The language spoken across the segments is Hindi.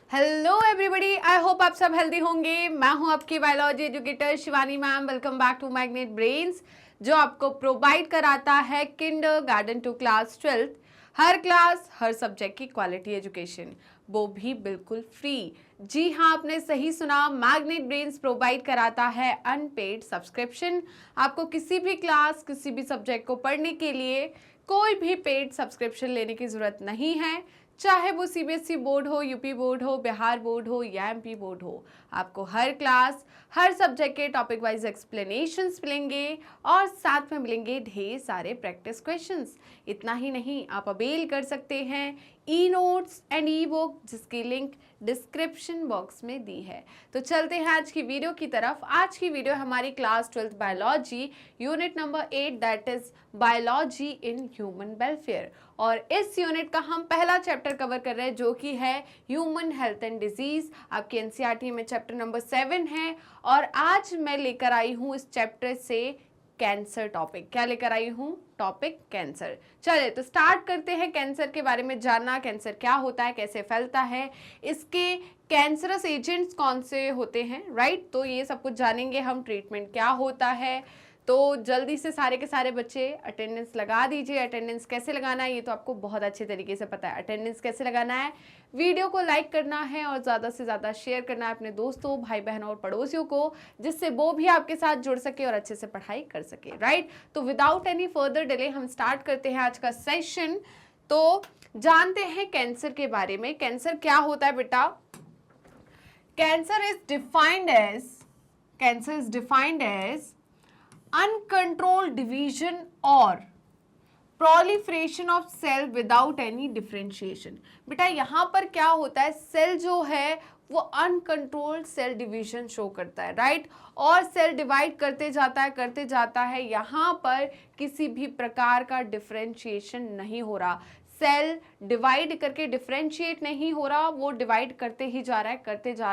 हेलो एवरीबॉडी, आई होप आप सब हेल्दी होंगे। मैं हूं आपकी biology educator Shivani ma'am. Welcome back to Magnet Brains, जो आपको प्रोवाइड कराता है किंडरगार्टन टू क्लास 12 हर क्लास हर सब्जेक्ट की क्वालिटी एजुकेशन, वो भी बिल्कुल फ्री। जी हाँ, आपने सही सुना, मैग्नेट ब्रेन्स प्रोवाइड कराता है अनपेड सब्सक्रिप्शन। आपको किसी भी क्लास किसी भी सब्जेक्ट को पढ़ने के लिए कोई भी पेड सब्सक्रिप्शन लेने की जरूरत नहीं है, चाहे वो सीबीएसई बोर्ड हो, यूपी बोर्ड हो, बिहार बोर्ड हो या एमपी बोर्ड हो। आपको हर क्लास हर सब्जेक्ट के टॉपिक वाइज एक्सप्लेनेशंस मिलेंगे और साथ में मिलेंगे ढेर सारे प्रैक्टिस क्वेश्चंस। इतना ही नहीं, आप अवेल कर सकते हैं e notes and E book, जिसकी लिंक डिस्क्रिप्शन बॉक्स में दी है। तो चलते हैं आज की वीडियो की तरफ। आज की वीडियो हमारी class 12 biology unit number 8, that is biology in human welfare. और इस यूनिट का हम पहला चैप्टर कवर कर रहे हैं, जो कि है ह्यूमन हेल्थ एंड डिजीज। आपकी एनसीईआरटी में चैप्टर नंबर 7 है और आज मैं लेकर आई हूँ इस चैप्टर से कैंसर टॉपिक। क्या लेकर आई हूँ? Topic cancer. चलिए तो स्टार्ट करते हैं कैंसर के बारे में जानना। कैंसर क्या होता है, कैसे फैलता है, इसके कैंसरस एजेंट्स कौन से होते हैं, राइट? तो ये सब कुछ जानेंगे हम। ट्रीटमेंट क्या होता है, तो जल्दी से सारे के सारे बच्चे अटेंडेंस लगा दीजिए। अटेंडेंस कैसे लगाना है ये तो आपको बहुत अच्छे तरीके से पता है। अटेंडेंस कैसे लगाना है, वीडियो को लाइक करना है और ज़्यादा से ज़्यादा शेयर करना है अपने दोस्तों, भाई बहनों और पड़ोसियों को, जिससे वो भी आपके साथ जुड़ सके और अच्छे से पढ़ाई कर सके, राइट? तो विदाउट एनी फर्दर डिले हम स्टार्ट करते हैं आज का सेशन। तो जानते हैं कैंसर के बारे में। कैंसर क्या होता है बेटा? Cancer is defined as uncontrolled division or proliferation of cell without any differentiation। बेटा यहाँ पर क्या होता है, सेल जो है वो अनकंट्रोल्ड सेल डिवीजन शो करता है, राइट? और सेल डिवाइड करते जाता है। यहाँ पर किसी भी प्रकार का डिफरेंशिएशन नहीं हो रहा। सेल डिवाइड करके डिफरेंशिएट नहीं हो रहा, वो डिवाइड करते जा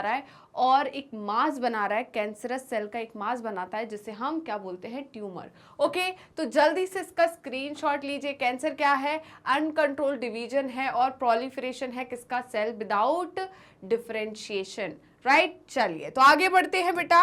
रहा है और एक मास बना रहा है। कैंसरस सेल का एक मास बनाता है, जिसे हम क्या बोलते हैं? ट्यूमर। ओके, तो जल्दी से इसका स्क्रीनशॉट लीजिए। कैंसर क्या है? अनकंट्रोल्ड डिवीजन है और प्रोलिफरेशन है किसका? Cell without differentiation, right? चलिए तो आगे बढ़ते हैं बेटा।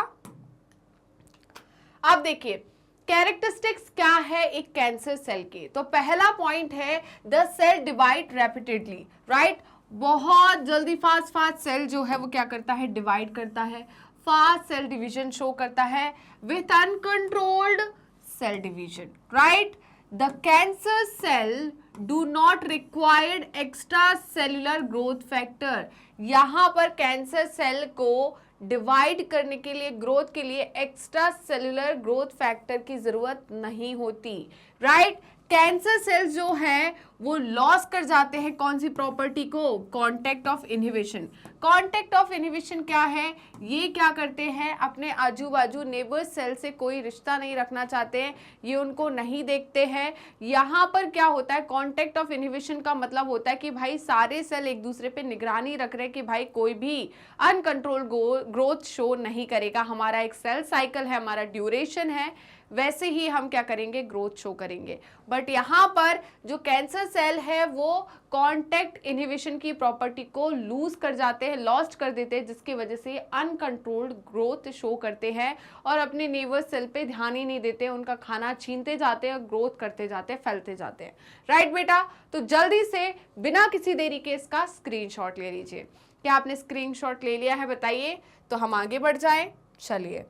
अब देखिए कैरेक्टरिस्टिक्स क्या है एक कैंसर सेल के। तो पहला पॉइंट है the cell divide rapidly, right? बहुत जल्दी फास्ट सेल जो है वो क्या करता है? डिवाइड करता है। फास्ट सेल डिवीजन शो करता है with uncontrolled cell division, right? The cancer cell do not required extracellular growth factor. यहां पर कैंसर सेल को डिवाइड करने के लिए, ग्रोथ के लिए एक्स्ट्रा सेलुलर ग्रोथ फैक्टर की जरूरत नहीं होती, राइट? कैंसर सेल्स जो है वो लॉस कर जाते हैं कौन सी प्रॉपर्टी को? Contact of inhibition. Contact of inhibition क्या है? ये क्या करते हैं, अपने आजू बाजू नेबर सेल से कोई रिश्ता नहीं रखना चाहते हैं, ये उनको नहीं देखते हैं। यहाँ पर क्या होता है, कॉन्टेक्ट ऑफ इनहिबिशन का मतलब होता है कि भाई सारे सेल एक दूसरे पे निगरानी रख रहे हैं कि भाई कोई भी अनकंट्रोल ग्रोथ शो नहीं करेगा। हमारा एक सेल साइकिल है, हमारा ड्यूरेशन है, वैसे ही हम क्या करेंगे? ग्रोथ शो करेंगे। बट यहाँ पर जो कैंसर सेल है वो कॉन्टेक्ट इनहिबिशन की प्रॉपर्टी को लूज कर जाते हैं, लॉस्ट कर देते हैं, जिसकी वजह से अनकंट्रोल्ड ग्रोथ शो करते हैं और अपने नेबर सेल पे ध्यान ही नहीं देते, उनका खाना छीनते जाते हैं और ग्रोथ करते जाते हैं, फैलते जाते हैं, राइट बेटा? तो जल्दी से बिना किसी देरी के इसका स्क्रीनशॉट ले लीजिए। क्या आपने स्क्रीनशॉट ले लिया है? बताइए तो हम आगे बढ़ जाएं। चलिए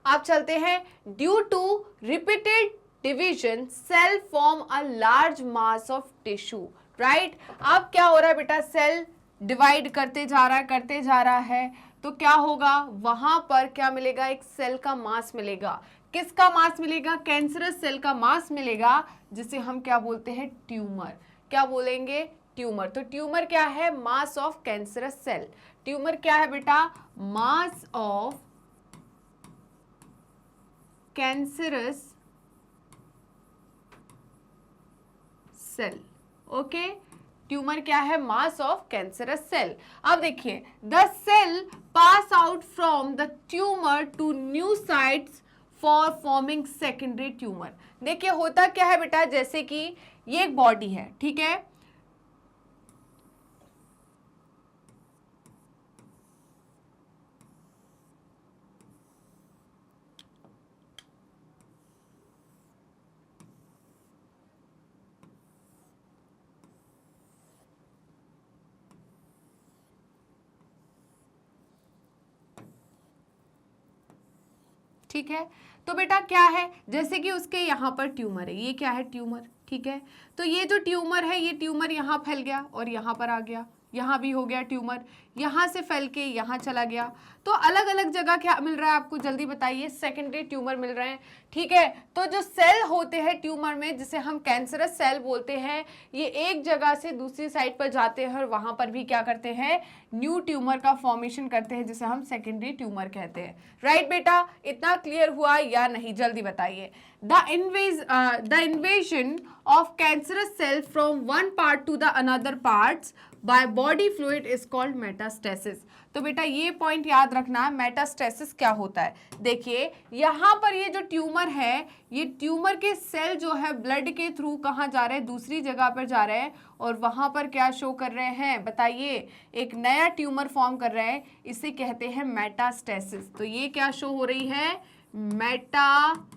आप चलते हैं। Due to repeated division cell form a large mass of tissue, right? अब क्या हो रहा है बेटा? सेल डिवाइड करते जा रहा है तो क्या होगा? वहां पर क्या मिलेगा? एक सेल का मास मिलेगा। किसका मास मिलेगा? कैंसरस सेल का मास मिलेगा, जिसे हम क्या बोलते हैं? ट्यूमर। क्या बोलेंगे? ट्यूमर। तो ट्यूमर क्या है? Mass of cancerous cell. Tumour क्या है बेटा? Mass of cancerous cell. Okay, tumour क्या है? Mass of cancerous cell. अब देखिए, the cell pass out from the tumour to new sites for forming secondary tumour. देखिए होता क्या है बेटा, जैसे कि ये एक बॉडी है, ठीक है? ठीक है। तो बेटा क्या है, जैसे कि उसके यहाँ पर ट्यूमर है, ये क्या है, ट्यूमर, ठीक है। तो ये जो ट्यूमर है, ये ट्यूमर यहाँ फैल गया और यहाँ पर आ गया, यहाँ भी हो गया ट्यूमर, यहाँ से फैल के यहाँ चला गया। तो अलग अलग जगह क्या मिल रहा है आपको, जल्दी बताइए, सेकेंडरी ट्यूमर मिल रहे हैं, ठीक है। तो जो सेल होते हैं ट्यूमर में, जिसे हम कैंसरस सेल बोलते हैं, ये एक जगह से दूसरी साइड पर जाते हैं और वहां पर भी क्या करते हैं, न्यू ट्यूमर का फॉर्मेशन करते हैं, जिसे हम सेकेंडरी ट्यूमर कहते हैं। राइट बेटा, इतना क्लियर हुआ या नहीं, जल्दी बताइए। The invasion of cancerous cell from one part to the another parts by body fluid is called metastasis. तो बेटा ये पॉइंट याद रखना, मेटास्टेसिस क्या होता है। देखिए यहाँ पर ये जो ट्यूमर है, ये ट्यूमर के सेल जो है ब्लड के थ्रू कहाँ जा रहे हैं, दूसरी जगह पर जा रहे हैं और वहां पर क्या शो कर रहे हैं, बताइए, एक नया ट्यूमर फॉर्म कर रहे हैं, इसे कहते हैं मेटास्टेसिस। तो ये क्या शो हो रही है, मेटास्टेसिस,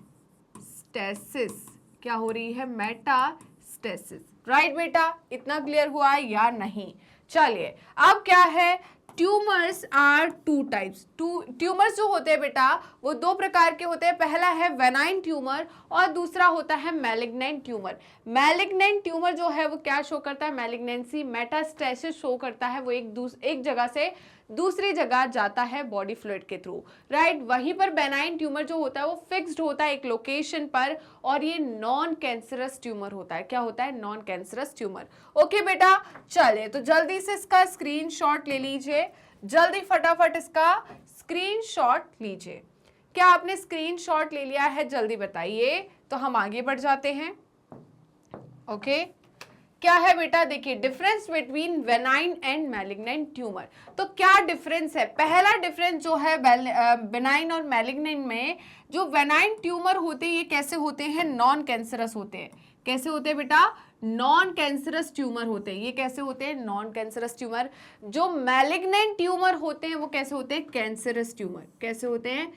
क्या हो रही है, मेटास्टेसिस। राइट बेटा, इतना क्लियर हुआ या नहीं। चलिए अब क्या है, tumours are two types. Tumours जो होते हैं बेटा वो दो प्रकार के होते हैं, पहला है वेनाइन ट्यूमर और दूसरा होता है मैलिग्नेंट ट्यूमर। मैलिग्नेंट ट्यूमर जो है वो क्या शो करता है, मैलिग्नेंसी, मेटास्टेसिस शो करता है, वो एक जगह से दूसरी जगह जाता है बॉडी फ्लूइड के थ्रू। राइट, वहीं पर बेनाइन ट्यूमर जो होता है वो फिक्स्ड होता है एक लोकेशन पर और ये नॉन कैंसरस ट्यूमर होता है। क्या होता है, नॉन कैंसरस ट्यूमर। ओके बेटा, चले तो जल्दी से इसका स्क्रीनशॉट ले लीजिए, जल्दी फटाफट इसका स्क्रीनशॉट लीजिए। क्या आपने स्क्रीनशॉट ले लिया है, जल्दी बताइए, तो हम आगे बढ़ जाते हैं। ओके, क्या है बेटा, देखिए डिफरेंस बिटवीन वेनाइन एंड मैलिग्नेंट ट्यूमर। तो क्या डिफरेंस है, पहला डिफरेंस जो है बेनाइन और मैलिग्नेंट में, जो वेनाइन ट्यूमर होते हैं ये कैसे होते हैं, नॉन कैंसरस होते हैं। कैसे होते हैं बेटा, नॉन कैंसरस ट्यूमर होते हैं। ये कैसे होते हैं, नॉन कैंसरस ट्यूमर। जो मैलिग्नेंट ट्यूमर होते हैं वो कैसे होते हैं, कैंसरस ट्यूमर। कैसे होते हैं,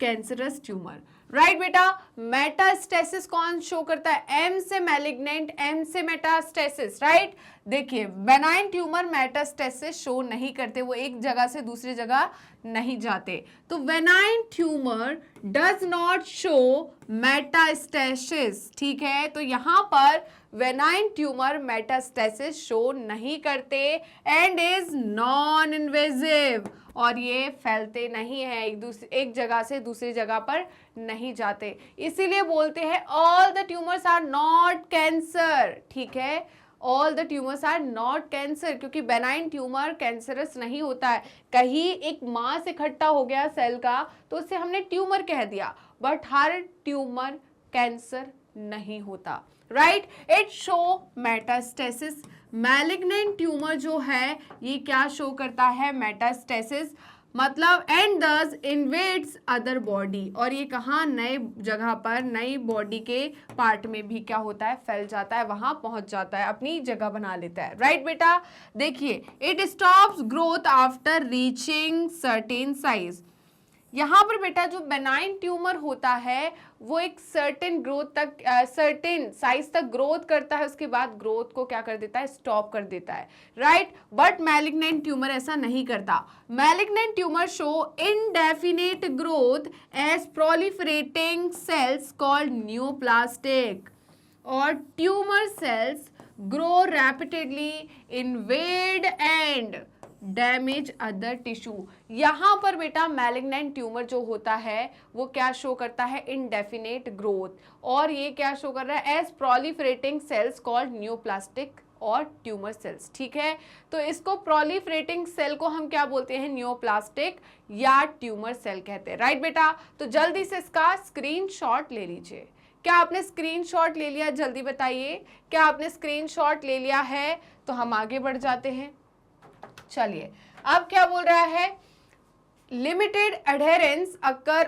कैंसरस ट्यूमर। राइट बेटा, मेटास्टेसिस कौन शो करता है, एम से मैलिग्नेंट, एम से मेटास्टेसिस। राइट, देखिए बेनाइन ट्यूमर मेटास्टेसिस शो नहीं करते, वो एक जगह से दूसरी जगह नहीं जाते। तो वेनाइन tumour does not show metastasis, ठीक है। तो यहां पर वेनाइन ट्यूमर मेटास्टेसिस शो नहीं करते एंड इज नॉन इन्वेजिव, और ये फैलते नहीं हैं, एक जगह से दूसरी जगह पर नहीं जाते। इसीलिए बोलते हैं all the tumours are not cancer, ठीक है, all the tumours are not cancer, क्योंकि बेनाइन ट्यूमर कैंसरस नहीं होता है। कहीं एक मास इकट्ठा हो गया सेल का तो उसे हमने ट्यूमर कह दिया, बट हर ट्यूमर कैंसर नहीं होता। Right, it show metastasis. Malignant tumour जो है ये क्या शो करता है, मेटास्टेसिस, मतलब एंड दस इन्वेड्स अदर बॉडी, और ये कहाँ, नए जगह पर, नई बॉडी के पार्ट में भी क्या होता है, फैल जाता है, वहां पहुंच जाता है, अपनी जगह बना लेता है। राइट बेटा, देखिए it stops growth after reaching certain size. यहाँ पर बेटा जो बेनाइन ट्यूमर होता है वो एक सर्टेन ग्रोथ तक, सर्टेन साइज तक ग्रोथ करता है, उसके बाद ग्रोथ को क्या कर देता है, स्टॉप कर देता है। राइट, बट मैलिग्नेंट ट्यूमर ऐसा नहीं करता। Malignant tumour show indefinite growth as proliferating cells called neoplastic, और tumour cells grow rapidly, invade and damage other tissue. यहां पर बेटा मैलिग्नेंट ट्यूमर जो होता है वो क्या शो करता है, इनडेफिनेट ग्रोथ, और ये क्या शो कर रहा है, as proliferating cells called neoplastic और ट्यूमर सेल्स, ठीक है। तो इसको प्रोलिफरेटिंग सेल को हम क्या बोलते हैं, न्यूप्लास्टिक या ट्यूमर सेल कहते हैं। राइट बेटा, तो जल्दी से इसका स्क्रीनशॉट ले लीजिए। क्या आपने स्क्रीनशॉट ले लिया, जल्दी बताइए, क्या आपने स्क्रीनशॉट ले लिया है, तो हम आगे बढ़ जाते हैं। चलिए अब क्या बोल रहा है, limited adherence occur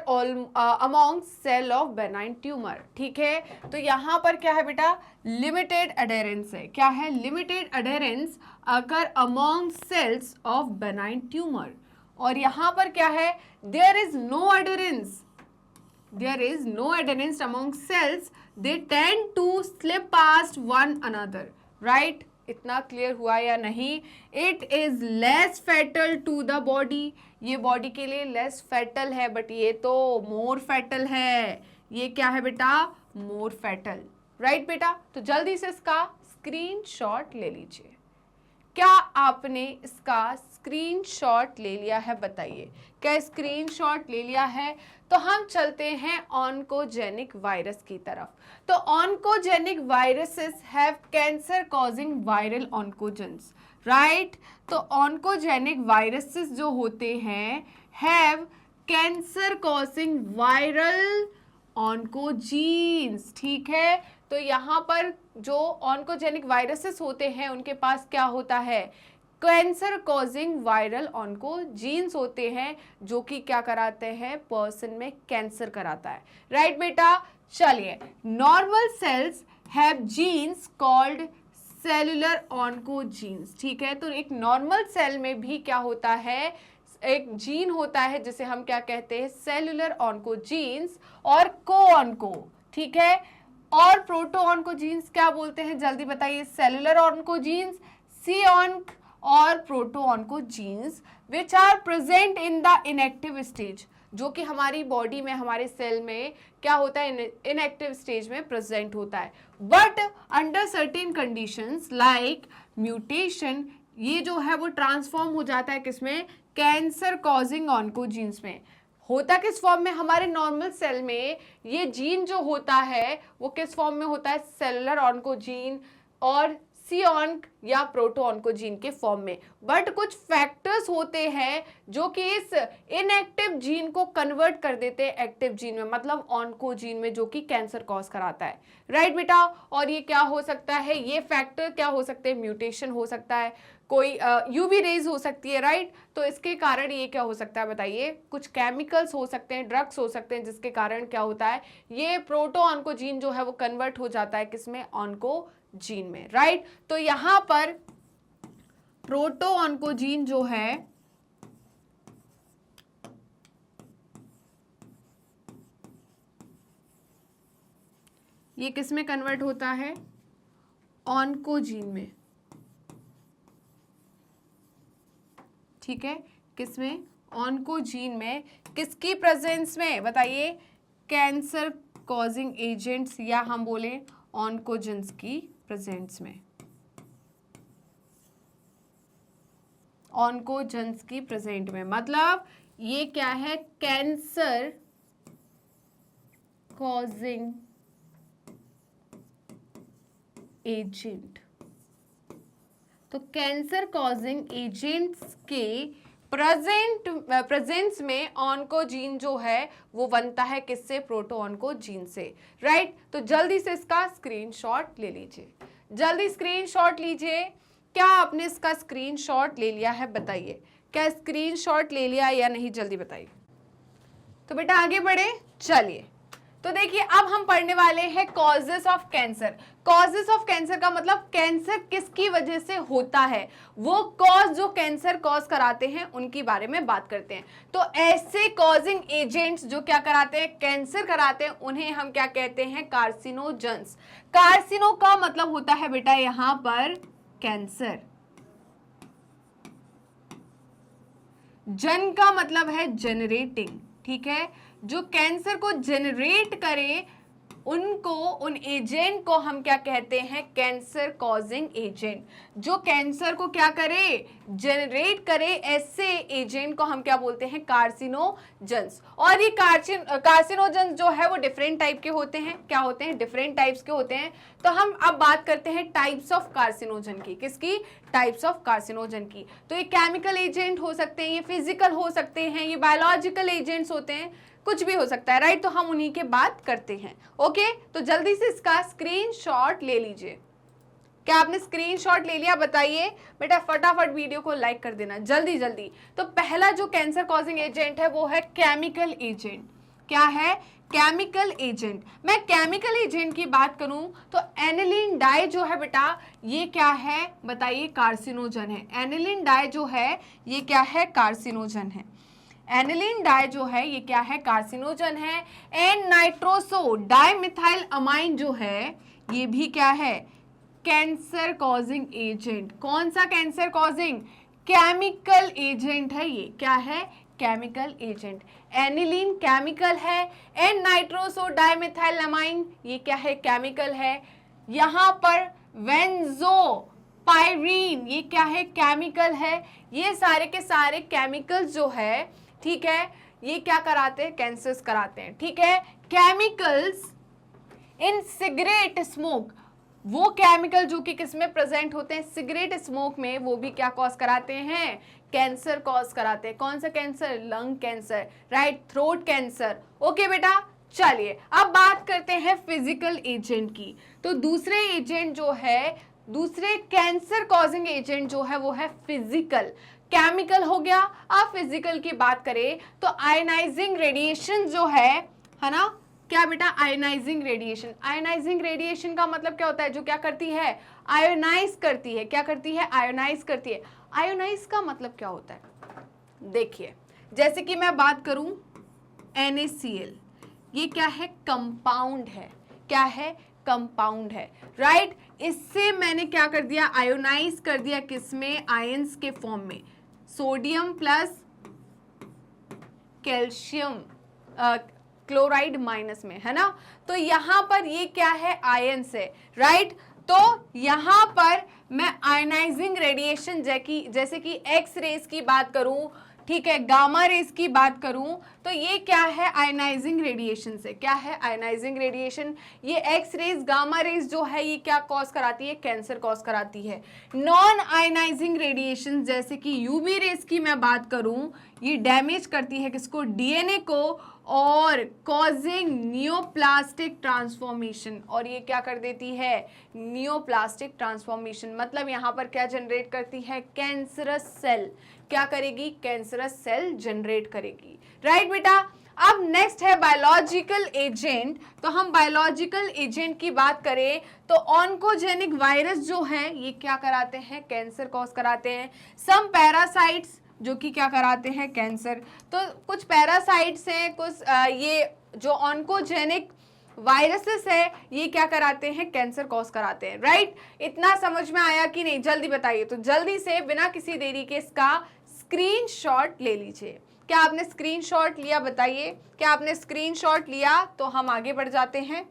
among cell of benign tumour, ठीक है। तो यहां पर क्या है बेटा, लिमिटेड एडहेरेंस है। क्या है, limited adherence occur among cells of benign tumour, और यहां पर क्या है, there is no adherence, there is no adherence among cells, they tend to slip past one another. Right, इतना क्लियर हुआ या नहीं? It is less fatal to the body, ये बॉडी के लिए लेस फैटल है, बट ये तो मोर फैटल है। ये क्या है बेटा? मोर फैटल, राइट बेटा? तो जल्दी से इसका स्क्रीनशॉट ले लीजिए। क्या आपने इसका स्क्रीनशॉट ले लिया है? बताइए, क्या स्क्रीनशॉट ले लिया है? तो हम चलते हैं ऑन्कोजेनिक वायरस की तरफ। तो oncogenic viruses have cancer causing viral oncogenes, right? तो ऑन्कोजेनिक वायरसेस जो होते हैं have cancer causing viral oncogenes, ठीक है? तो यहाँ पर जो ऑन्कोजेनिक वायरसेस होते हैं उनके पास क्या होता है? कैंसर कॉजिंग वायरल ऑन्कोजीन्स होते हैं, जो कि क्या कराते हैं? पर्सन में कैंसर कराता है, राइट बेटा? चलिए, normal cells have genes called cellular oncogenes, ठीक है? तो एक नॉर्मल सेल में भी क्या होता है? एक जीन होता है जिसे हम क्या कहते हैं? सेलुलर ऑन्कोजीन्स और को-ऑन्को, ठीक है? और प्रोटो ऑन्कोजीन्स क्या बोलते हैं? जल्दी बताइए। सेलुलर ऑन्कोजीन्स, सी-ऑन्क और proto oncogenes which are present in the inactive stage, जो कि हमारी बॉडी में, हमारे सेल में क्या होता है? इनएक्टिव स्टेज में प्रेजेंट होता है। But under certain conditions like mutation, ये जो है वो ट्रांसफॉर्म हो जाता है किसमें? कैंसर कॉजिंग ऑन्कोजीन्स में। होता किस फॉर्म में? हमारे नॉर्मल सेल में ये जीन जो होता है वो किस फॉर्म में होता है? सेलुलर ऑन्कोजीन और सी-ऑन्क या प्रोटो ऑन्कोजीन के फॉर्म में। बट कुछ फैक्टर्स होते हैं जो कि इस इनएक्टिव जीन को कन्वर्ट कर देते हैं एक्टिव जीन में, मतलब ऑन्कोजीन में, जो कि कैंसर कॉज कराता है, राइट बेटा? और ये क्या हो सकता है? ये फैक्टर क्या हो सकते हैं? म्यूटेशन हो सकता है, कोई यूवी रेज हो सकती है, राइट? तो इसके कारण ये क्या हो सकता है? बताइए। कुछ केमिकल्स हो सकते हैं, ड्रग्स हो सकते हैं, जिसके कारण क्या होता है? ये प्रोटो ऑन्कोजीन जो है वो कन्वर्ट हो जाता है किसमें? ऑन्कोजीन में, राइट? तो यहां पर प्रोटो ऑन्कोजीन जो है ये किसमें कन्वर्ट होता है? ऑन्कोजीन में, ठीक है? किसमें? ऑन्कोजीन में। किसकी प्रेजेंस में? बताइए। कैंसर कॉजिंग एजेंट्स या हम बोले ऑन्कोजेंस की प्रेजेंस में, ऑन्कोजेंस की प्रेजेंट में। मतलब ये क्या है? Cancer causing agent. तो कैंसर कॉजिंग एजेंट्स के प्रेजेंस में ऑन्कोजीन जो है वो बनता है किससे? प्रोटो ऑन्कोजीन से, राइट? तो जल्दी से इसका स्क्रीनशॉट ले लीजिए, जल्दी स्क्रीनशॉट लीजिए। क्या आपने इसका स्क्रीनशॉट ले लिया है? बताइए, क्या स्क्रीनशॉट ले लिया या नहीं? जल्दी बताइए। तो बेटा आगे बढ़े, चलिए। तो देखिए, अब हम पढ़ने वाले हैं causes of cancer. Causes of cancer का मतलब कैंसर किसकी वजह से होता है, वो कॉज जो कैंसर कॉज कराते हैं उनके बारे में बात करते हैं। तो ऐसे कॉजिंग एजेंट्स जो क्या कराते हैं? कैंसर कराते हैं, उन्हें हम क्या कहते हैं? कार्सिनोजेंस। कार्सिनो का मतलब होता है बेटा यहां पर कैंसर, जन का मतलब है जनरेटिंग, ठीक है? जो कैंसर को जनरेट करे उनको, उन एजेंट को हम क्या कहते हैं? Cancer causing agent. जो कैंसर को क्या करे? जनरेट करे, ऐसे एजेंट को हम क्या बोलते हैं? कार्सिनोजेंस। और ये कार्सिनोजेंस जो है वो डिफरेंट टाइप के होते हैं। क्या होते हैं? डिफरेंट टाइप्स के होते हैं। तो हम अब बात करते हैं टाइप्स ऑफ कार्सिनोजन की। किसकी? टाइप्स ऑफ कार्सिनोजन की। तो ये केमिकल एजेंट हो सकते हैं, ये फिजिकल हो सकते हैं, ये बायोलॉजिकल एजेंट्स होते हैं, कुछ भी हो सकता है, राइट? तो हम उन्हीं के बात करते हैं। ओके, तो जल्दी से इसका स्क्रीनशॉट ले लीजिए। क्या आपने स्क्रीनशॉट ले लिया? बताइए बेटा, फटाफट वीडियो को लाइक कर देना, जल्दी जल्दी। तो पहला जो कैंसर कॉजिंग एजेंट है वो है केमिकल एजेंट। क्या है? Chemical agent. मैं केमिकल एजेंट की बात करूं तो एनिलीन डाई जो है बेटा, ये क्या है? बताइए। कार्सिनोजन है। एनिलीन डाई जो है ये क्या है? कार्सिनोजन है। एनिलीन डाई जो है ये क्या है? कार्सिनोजन है। एन नाइट्रोसो डाइमिथाइल अमाइन जो है ये भी क्या है? Cancer causing agent. कौन सा कैंसर कॉजिंग? केमिकल एजेंट है ये। क्या है? Chemical agent. एनिलीन केमिकल है, एन नाइट्रोसो डाइमेथाइलमाइन ये क्या है? केमिकल है। यहाँ पर बेंजोपाइरीन ये क्या है? केमिकल है। ये सारे के सारे केमिकल्स जो है, ठीक है, ये क्या कराते हैं? कैंसर्स कराते हैं। ठीक है, केमिकल्स इन सिगरेट स्मोक, वो केमिकल जो कि किसमें प्रेजेंट होते हैं? सिगरेट स्मोक में, वो भी क्या कॉज कराते हैं? कैंसर कॉज कराते हैं। कौन सा cancer? Lung cancer, right, throat cancer. Okay बेटा, चलिए अब बात करते हैं फिजिकल एजेंट की। तो दूसरे एजेंट जो है, दूसरे कैंसर कॉजिंग एजेंट जो है वो है फिजिकल। केमिकल हो गया। अब फिजिकल की बात करें तो आयनाइजिंग रेडिएशन जो है ना, क्या बेटा? Ionizing radiation. आयोनाइजिंग रेडिएशन का मतलब क्या होता है? जो क्या करती है? आयोनाइज करती है। क्या करती है? आयोनाइज करती है। आयोनाइज का मतलब क्या होता है? देखिए, जैसे कि मैं बात करूं NaCl, ये क्या है? कंपाउंड है। क्या है? कंपाउंड है, राइट। इससे मैंने क्या कर दिया? आयोनाइज कर दिया। किसमें? आयंस के फॉर्म में, sodium plus calcium chloride minus में, है ना। तो यहां पर ये क्या है? आयंस है, राइट। तो यहां पर मैं आयनाइजिंग रेडिएशन जैसे कि एक्स रेज की बात करूं, ठीक है, गामा रेज की बात करूं, तो ये क्या है? आयनाइजिंग रेडिएशन से। क्या है? Ionising radiation. ये एक्स रेज, गामा रेज जो है, ये क्या कॉज कराती है? कैंसर कॉज कराती है। नॉन आयनाइजिंग रेडिएशन जैसे कि यूवी रेज की मैं बात करूं, ये डैमेज करती है किसको? डीएनए को, और कॉजिंग नियोप्लास्टिक ट्रांसफॉर्मेशन, और ये क्या कर देती है? Neoplastic transformation. मतलब यहां पर क्या जनरेट करती है? Cancerous cell. क्या करेगी? कैंसरस सेल जनरेट करेगी, राइट बेटा। अब नेक्स्ट है बायोलॉजिकल एजेंट। तो हम बायोलॉजिकल एजेंट की बात करें तो ऑन्कोजेनिक वायरस जो है, ये क्या कराते हैं? कैंसर कॉज कराते हैं। सम पैरासाइट्स जो कि क्या कराते हैं? कैंसर। तो कुछ पैरासाइट्स हैं, कुछ ये जो ऑन्कोजेनिक वायरसेस है, ये क्या कराते हैं? कैंसर कॉज कराते हैं, राइट। इतना समझ में आया कि नहीं? जल्दी बताइए। तो जल्दी से बिना किसी देरी के इसका स्क्रीनशॉट ले लीजिए। क्या आपने स्क्रीनशॉट लिया? बताइए, क्या आपने स्क्रीनशॉट लिया? तो हम आगे बढ़ जाते हैं।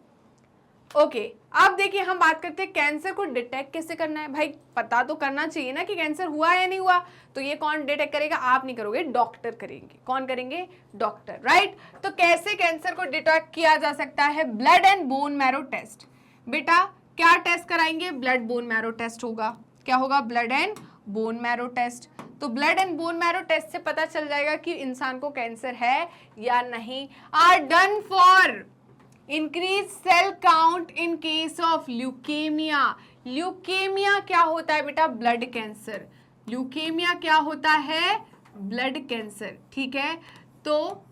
ओके, अब देखिए हम बात करते हैं कैंसर को डिटेक्ट कैसे करना है। भाई पता तो करना चाहिए ना कि कैंसर हुआ या नहीं हुआ। तो ये कौन डिटेक्ट करेगा? आप नहीं करोगे, डॉक्टर करेंगे। कौन करेंगे? Doctor, right. तो कैसे कैंसर को डिटेक्ट किया जा सकता है? Blood and bone marrow test. बेटा क्या टेस्ट कराएंगे? ब्लड बोन मैरो टेस्ट होगा। क्या होगा? Blood and bone marrow test. तो blood and bone marrow test से पता चल जाएगा कि इंसान को कैंसर है या नहीं। Are done for increase cell count in case of leukaemia. Leukaemia क्या होता है बेटा? Blood cancer. ल्यूकेमिया क्या होता है? ब्लड कैंसर, ठीक है। तो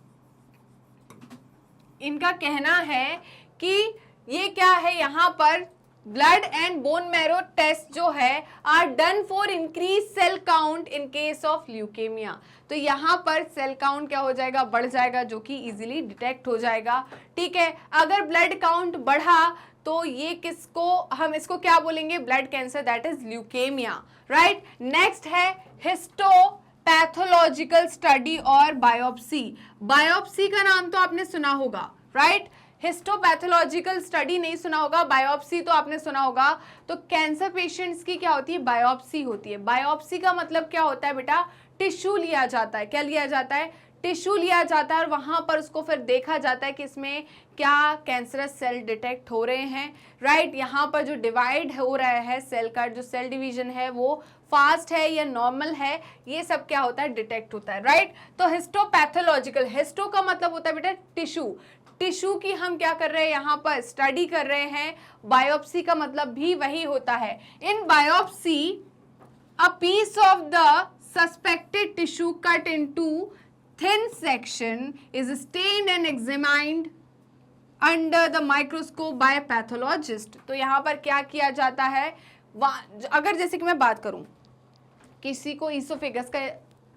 इनका कहना है कि ये क्या है, यहां पर blood and bone marrow test जो है are done for increase cell count in case of leukaemia. तो यहां पर सेल काउंट क्या हो जाएगा? बढ़ जाएगा, जो कि इजीली डिटेक्ट हो जाएगा, ठीक है। अगर ब्लड काउंट बढ़ा तो ये किसको, हम इसको क्या बोलेंगे? Blood cancer, that is leukaemia, right. Next है हिस्टोपैथोलॉजिकल स्टडी और बायोप्सी। बायोप्सी का नाम तो आपने सुना होगा, राइट। हिस्टोपैथोलॉजिकल स्टडी नहीं सुना होगा, बायोप्सी तो आपने सुना होगा। तो कैंसर पेशेंट्स की क्या होती है? बायोप्सी होती है। बायोप्सी का मतलब क्या होता है बेटा? टिश्यू लिया जाता है। क्या लिया जाता है? टिश्यू लिया जाता है, और वहां पर उसको फिर देखा जाता है कि इसमें क्या कैंसरस सेल डिटेक्ट हो रहे हैं, राइट। यहाँ पर जो डिवाइड हो रहा है सेल का, जो सेल डिवीजन है वो फास्ट है या नॉर्मल है, ये सब क्या होता है? डिटेक्ट होता है, राइट। तो हिस्टोपैथोलॉजिकल, हिस्टो का मतलब होता है बेटा टिश्यू। टिश्यू की हम क्या कर रहे हैं? यहाँ पर स्टडी कर रहे हैं। बायोप्सी का मतलब भी वही होता है। In biopsy a piece of the suspected tissue cut into thin section is stained and examined under the microscope by pathologist। तो यहाँ पर क्या किया जाता है? अगर जैसे कि मैं बात करूं, किसी को ईसोफेगस का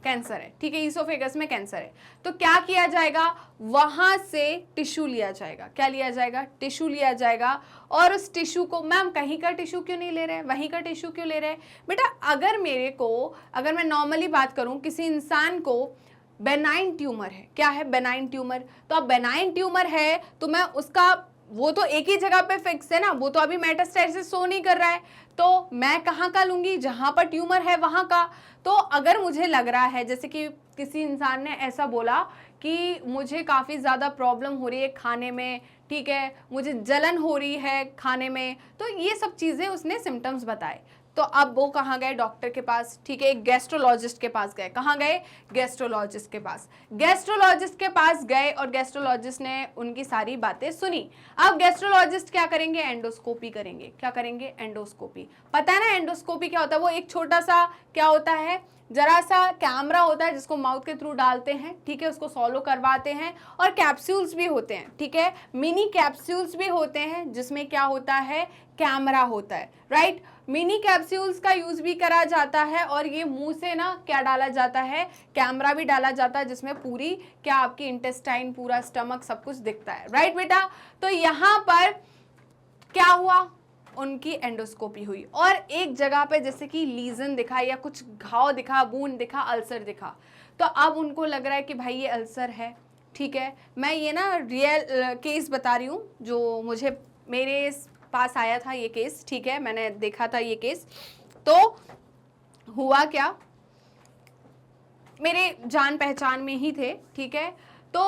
कैंसर है, ठीक है, ईसोफेगस में कैंसर है, तो क्या किया जाएगा, वहां से टिश्यू लिया जाएगा। क्या लिया जाएगा, टिश्यू लिया जाएगा। और उस टिश्यू को, मैम कहीं का टिश्यू क्यों नहीं ले रहे, वहीं का टिश्यू क्यों ले रहे? बेटा अगर मैं नॉर्मली बात करूं, किसी इंसान को बेनाइन ट्यूमर है, क्या है, बेनाइन ट्यूमर, तो अब बेनाइन ट्यूमर है तो मैं उसका, वो तो एक ही जगह पे फिक्स है ना, वो तो अभी मेटास्टेसिस शो नहीं कर रहा है, तो मैं कहाँ का लूंगी, जहां पर ट्यूमर है वहां का। तो अगर मुझे लग रहा है, जैसे कि किसी इंसान ने ऐसा बोला कि मुझे काफ़ी ज़्यादा प्रॉब्लम हो रही है खाने में, ठीक है, मुझे जलन हो रही है खाने में, तो ये सब चीज़ें उसने सिम्टम्स बताए, तो अब वो कहाँ गए, डॉक्टर के पास, ठीक है, एक गैस्ट्रोलॉजिस्ट के पास गए। कहाँ गए, गैस्ट्रोलॉजिस्ट के पास। गैस्ट्रोलॉजिस्ट के पास गए और गैस्ट्रोलॉजिस्ट ने उनकी सारी बातें सुनी। अब गैस्ट्रोलॉजिस्ट क्या करेंगे, एंडोस्कोपी करेंगे। क्या करेंगे, एंडोस्कोपी। पता है ना एंडोस्कोपी क्या होता है, वो एक छोटा सा क्या होता है, जरा सा कैमरा होता है जिसको माउथ के थ्रू डालते हैं, ठीक है, उसको सॉलो करवाते हैं, और कैप्सूल्स भी होते हैं, ठीक है, मिनी कैप्सूल्स भी होते हैं जिसमें क्या होता है, कैमरा होता है, राइट। मिनी कैप्सूल्स का यूज भी करा जाता है, और ये मुंह से ना क्या डाला जाता है, कैमरा भी डाला जाता है जिसमें पूरी क्या आपकी इंटेस्टाइन, पूरा स्टमक, सब कुछ दिखता है, राइट बेटा। तो यहाँ पर क्या हुआ, उनकी एंडोस्कोपी हुई, और एक जगह पे जैसे कि लीजन दिखा, या कुछ घाव दिखा, बूंद दिखा, अल्सर दिखा, तो अब उनको लग रहा है कि भाई ये अल्सर है, ठीक है। मैं ये ना रियल केस बता रही हूँ, जो मुझे मेरे पास आया था ये केस, ठीक है, मैंने देखा था ये केस। तो हुआ क्या, मेरे जान पहचान में ही थे, ठीक है, तो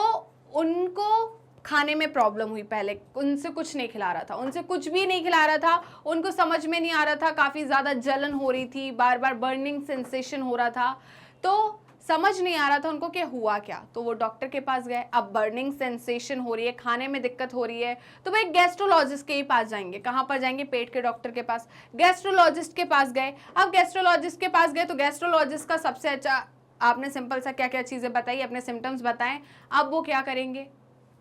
उनको खाने में प्रॉब्लम हुई, पहले उनसे कुछ नहीं खिला रहा था, उनसे कुछ भी नहीं खिला रहा था, उनको समझ में नहीं आ रहा था, काफ़ी ज़्यादा जलन हो रही थी, बार बार बर्निंग सेंसेशन हो रहा था, तो समझ नहीं आ रहा था उनको कि हुआ क्या। तो वो डॉक्टर के पास गए, अब बर्निंग सेंसेशन हो रही है, खाने में दिक्कत हो रही है, तो वो एक गैस्ट्रोलॉजिस्ट के ही पास जाएंगे। कहाँ पर जाएंगे, पेट के डॉक्टर के पास, गैस्ट्रोलॉजिस्ट के पास गए। अब गैस्ट्रोलॉजिस्ट के पास गए तो गैस्ट्रोलॉजिस्ट का सबसे अच्छा, आपने सिंपल सा क्या क्या चीज़ें बताई, अपने सिम्टम्स बताएं, अब वो क्या करेंगे,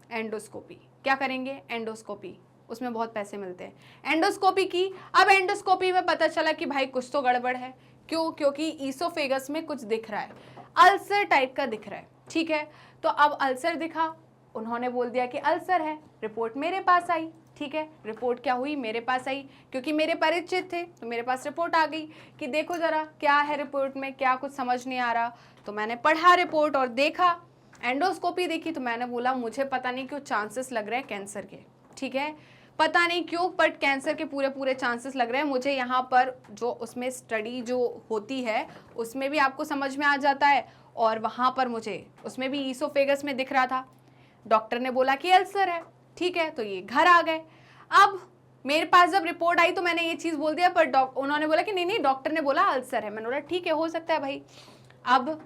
एंडोस्कोपी। क्या करेंगे, एंडोस्कोपी, उसमें बहुत पैसे मिलते हैं। एंडोस्कोपी की, अब एंडोस्कोपी में पता चला कि भाई कुछ तो गड़बड़ है। क्यों, क्योंकि ईसोफेगस में कुछ दिख रहा है, अल्सर टाइप का दिख रहा है, ठीक है। तो अब अल्सर दिखा, उन्होंने बोल दिया कि अल्सर है, रिपोर्ट मेरे पास आई, ठीक है, रिपोर्ट क्या हुई, मेरे पास आई, क्योंकि मेरे परिचित थे तो मेरे पास रिपोर्ट आ गई कि देखो जरा क्या है रिपोर्ट में, क्या कुछ समझ नहीं आ रहा। तो मैंने पढ़ा रिपोर्ट और देखा, एंडोस्कोपी देखी, तो मैंने बोला मुझे पता नहीं क्यों चांसेस लग रहे हैं कैंसर के, ठीक है, पता नहीं क्यों, बट कैंसर के पूरे पूरे चांसेस लग रहे हैं मुझे। यहाँ पर जो उसमें स्टडी जो होती है उसमें भी आपको समझ में आ जाता है, और वहाँ पर मुझे उसमें भी ईसोफेगस में दिख रहा था। डॉक्टर ने बोला कि अल्सर है, ठीक है, तो ये घर आ गए। अब मेरे पास जब रिपोर्ट आई तो मैंने ये चीज़ बोल दिया, पर उन्होंने बोला कि नहीं नहीं, डॉक्टर ने बोला अल्सर है। मैंने बोला ठीक है, हो सकता है भाई। अब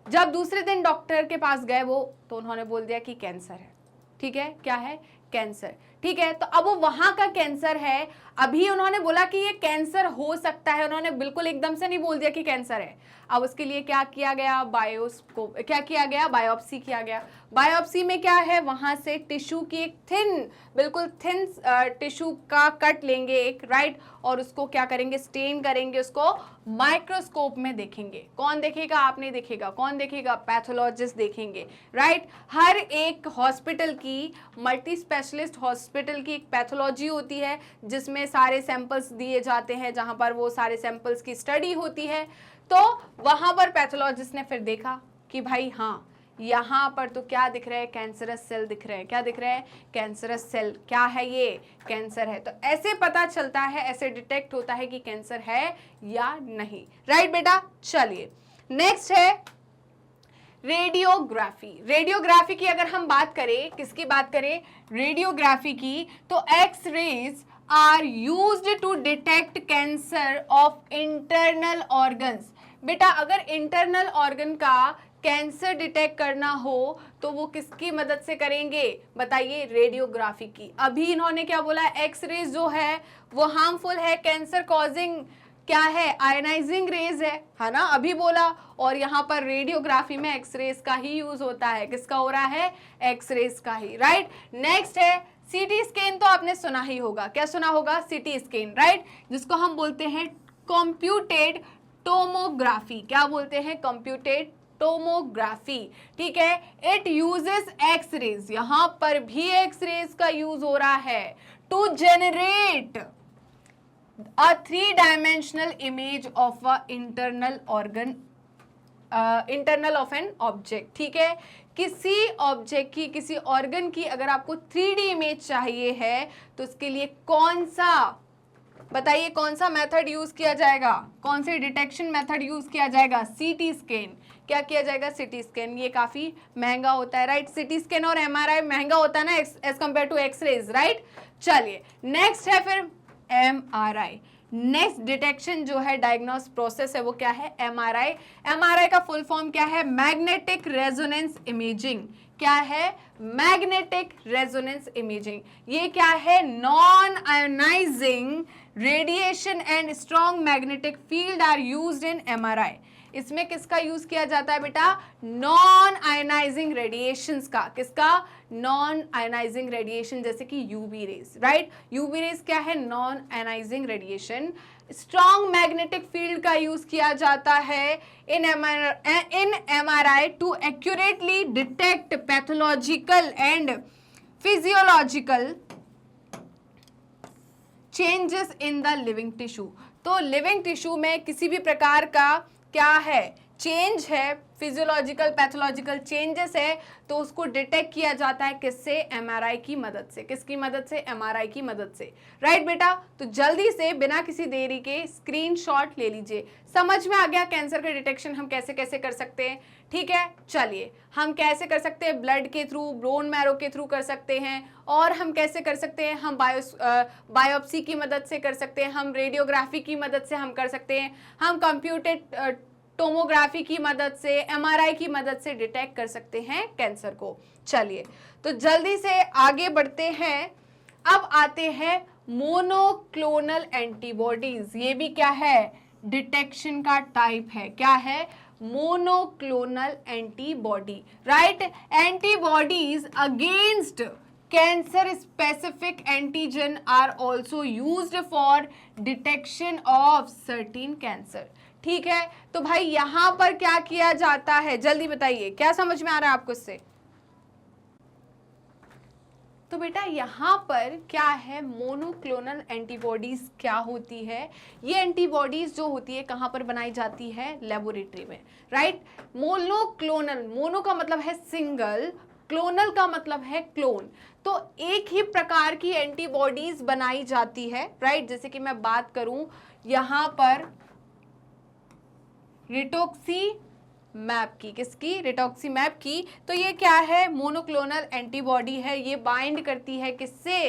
जब दूसरे दिन डॉक्टर के पास गए वो, तो उन्होंने बोल दिया कि कैंसर है, ठीक है, क्या है, कैंसर, ठीक है। तो अब वो वहां का कैंसर है, अभी उन्होंने बोला कि ये कैंसर हो सकता है, उन्होंने बिल्कुल एकदम से नहीं बोल दिया कि कैंसर है। अब उसके लिए क्या किया गया, क्या किया गया, बायोप्सी किया गया। बायोप्सी में क्या है, वहां से टिश्यू की एक बिल्कुल थिन टिश्यू का कट लेंगे एक, राइट, और उसको क्या करेंगे, स्टेन करेंगे, उसको माइक्रोस्कोप में देखेंगे। कौन देखेगा, आप नहीं देखेगा, कौन देखेगा, पैथोलॉजिस्ट देखेंगे, राइट। हर एक हॉस्पिटल की, मल्टी स्पेशलिस्ट हॉस्पिटल की एक पैथोलॉजी होती है जिसमें सारे सैंपल्स दिए जाते हैं, जहां पर वो सारे सैंपल्स की स्टडी होती है। तो वहां पर पैथोलॉजिस्ट ने फिर देखा कि भाई हाँ, यहाँ पर तो क्या दिख रहा है, कैंसरस सेल दिख रहे हैं। क्या दिख रहा है, कैंसरस सेल। क्या है ये, कैंसर है। तो ऐसे पता चलता है, ऐसे डिटेक्ट होता है कि कैंसर है या नहीं, राइट बेटा। चलिए नेक्स्ट है रेडियोग्राफी। रेडियोग्राफी की अगर हम बात करें, किसकी बात करें, रेडियोग्राफी की, तो X rays are used to detect cancer of internal organs. बेटा अगर इंटरनल ऑर्गन का कैंसर डिटेक्ट करना हो तो वो किसकी मदद से करेंगे, बताइए, रेडियोग्राफी की। अभी इन्होंने क्या बोला, एक्स रेज जो है वो हार्मफुल है, कैंसर कॉजिंग क्या है, आयनाइजिंग रेज है ना, अभी बोला। और यहाँ पर रेडियोग्राफी में एक्स रेज का ही यूज होता है। किसका हो रहा है, एक्स रेज का ही, राइट। नेक्स्ट है सीटी स्कैन। तो आपने सुना ही होगा, क्या सुना होगा, सीटी स्कैन, राइट, जिसको हम बोलते हैं कंप्यूटेड टोमोग्राफी। क्या बोलते हैं, कंप्यूटेड टोमोग्राफी, ठीक है। इट यूजेस एक्सरेज, यहां पर भी एक्सरेज का यूज हो रहा है, to generate a 3 dimensional image of a internal organ, internal of an object, ठीक है। किसी ऑब्जेक्ट की, किसी ऑर्गन की अगर आपको 3D इमेज चाहिए है तो उसके लिए कौन सा, बताइए कौन सा मेथड यूज किया जाएगा, कौन से डिटेक्शन मेथड यूज किया जाएगा? CT scan. क्या किया जाएगा? CT scan. ये काफी महंगा होता है, राइट। सीटी स्कैन और एमआरआई महंगा होता है ना as compare to X rays, right. चलिए नेक्स्ट है फिर एमआरआई। नेक्स्ट डिटेक्शन जो है, डायग्नोस प्रोसेस है, वो क्या है? एमआरआई। एमआरआई का फुल फॉर्म क्या है? Magnetic resonance imaging. क्या है? Magnetic resonance imaging. ये क्या है? Non ionising radiation and strong magnetic field are used in MRI. इसमें किसका यूज किया जाता है बेटा? नॉन आयोनाइजिंग रेडिएशंस का। किसका? नॉन आयोनाइजिंग रेडिएशन, जैसे कि UV rays, right. UV rays क्या है? Non ionising radiation. Strong magnetic field का यूज किया जाता है in MRI to accurately detect pathological and physiological changes in the living tissue. तो लिविंग टिश्यू में किसी भी प्रकार का क्या है? चेंज है, फिजियोलॉजिकल पैथोलॉजिकल चेंजेस है, तो उसको डिटेक्ट किया जाता है किससे? एमआरआई की मदद से। किसकी मदद से? एमआरआई की मदद से, राइट बेटा। तो जल्दी से बिना किसी देरी के स्क्रीनशॉट ले लीजिए। समझ में आ गया कैंसर का डिटेक्शन हम कैसे कैसे कर सकते हैं, ठीक है। चलिए हम कैसे कर सकते हैं? ब्लड के थ्रू, बोन मैरो के थ्रू कर सकते हैं। और हम कैसे कर सकते हैं? हम बायोप्सी की मदद से कर सकते हैं, हम रेडियोग्राफी की मदद से हम कर सकते हैं, हम कंप्यूटेड टोमोग्राफी की मदद से, एमआरआई की मदद से डिटेक्ट कर सकते हैं कैंसर को। चलिए तो जल्दी से आगे बढ़ते हैं। अब आते हैं मोनोक्लोनल एंटीबॉडीज। ये भी क्या है? डिटेक्शन का टाइप है। क्या है? Monoclonal antibody, right. Antibodies against cancer specific antigen are also used for detection of certain cancer, ठीक है। तो भाई यहां पर क्या किया जाता है? जल्दी बताइए, क्या समझ में आ रहा है आपको इससे? तो बेटा यहां पर क्या है? मोनोक्लोनल एंटीबॉडीज क्या होती है? ये एंटीबॉडीज जो होती है कहां पर बनाई जाती है? लेबोरेटरी में, राइट। मोनोक्लोनल, मोनो का मतलब है सिंगल, क्लोनल का मतलब है क्लोन। तो एक ही प्रकार की एंटीबॉडीज बनाई जाती है, राइट। जैसे कि मैं बात करूं यहां पर रिटोक्सीमैब की, किसकी? रिटोक्सीमैब की। तो ये क्या है? मोनोक्लोनल एंटीबॉडी है। ये बाइंड करती है किससे?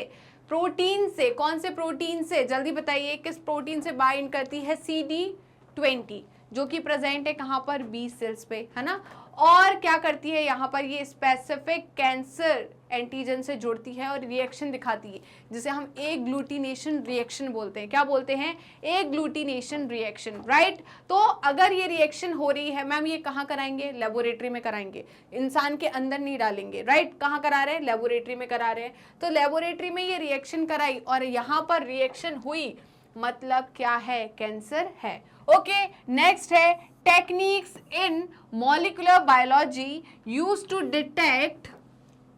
प्रोटीन से। कौन से प्रोटीन से? जल्दी बताइए, किस प्रोटीन से बाइंड करती है? CD20, जो कि प्रेजेंट है कहां पर? बी सेल्स पे, है ना। और क्या करती है यहाँ पर? ये स्पेसिफिक कैंसर एंटीजन से जुड़ती है और रिएक्शन दिखाती है, जिसे हम एग्लूटिनेशन रिएक्शन बोलते हैं। क्या बोलते हैं? Agglutination reaction, right. तो अगर ये रिएक्शन हो रही है मैम, ये कहाँ कराएंगे? लेबोरेटरी में कराएंगे, इंसान के अंदर नहीं डालेंगे, राइट। कहाँ करा रहे हैं? लेबोरेटरी में करा रहे हैं। तो लेबोरेटरी में ये रिएक्शन कराई और यहाँ पर रिएक्शन हुई, मतलब क्या है? कैंसर है। ओके, नेक्स्ट है techniques in molecular biology used to detect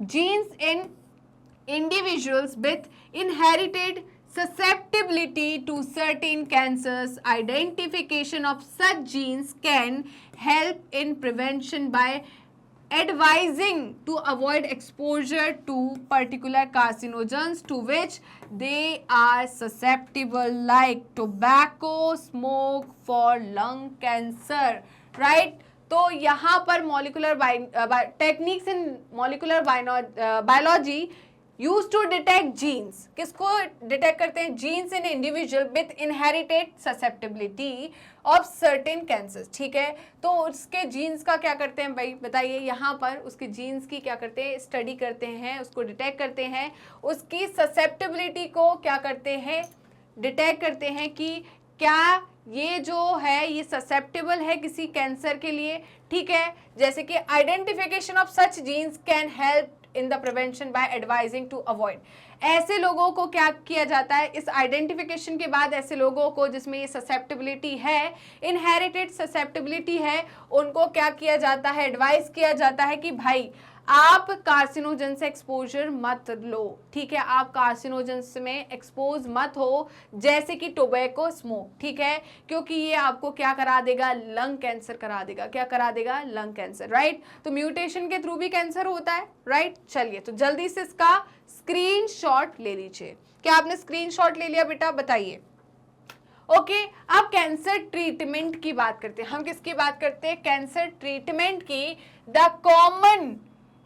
genes in individuals with inherited susceptibility to certain cancers. Identification of such genes can help in prevention by advising to avoid exposure to particular carcinogens to which they are susceptible, like tobacco smoke for lung cancer, right? तो यहाँ पर molecular techniques in molecular biology use to detect genes. किसको डिटेक्ट करते हैं? Genes in individual with inherited susceptibility of certain cancers, ठीक है। तो उसके जीन्स का क्या करते हैं भाई, बताइए। यहाँ पर उसके जीन्स की क्या करते हैं? स्टडी करते हैं, उसको डिटेक्ट करते हैं, उसकी ससेप्टिबिलिटी को क्या करते हैं? डिटेक्ट करते हैं कि क्या ये जो है ये ससेप्टेबल है किसी कैंसर के लिए, ठीक है। जैसे कि identification of such genes can help in the prevention by advising to avoid. ऐसे लोगों को क्या किया जाता है, इस आइडेंटिफिकेशन के बाद ऐसे लोगों को जिसमें ये ससेप्टिबिलिटी है, इनहेरिटेड ससेप्टिबिलिटी है, उनको क्या किया जाता है, एडवाइस किया जाता है कि भाई आप कार्सिनोजन से एक्सपोजर मत लो, ठीक है, आप कार्सिनोजन में एक्सपोज मत हो, जैसे कि टोबैको स्मोक, ठीक है, क्योंकि ये आपको क्या करा देगा, लंग कैंसर करा देगा। क्या करा देगा, लंग कैंसर, राइट। तो म्यूटेशन के थ्रू भी कैंसर होता है, राइट। चलिए तो जल्दी से इसका स्क्रीनशॉट ले लीजिए। क्या आपने स्क्रीनशॉट ले लिया बेटा, बताइए। ओके, अब कैंसर ट्रीटमेंट की बात करते हैं। हम किसकी बात करते हैं, कैंसर ट्रीटमेंट की। The common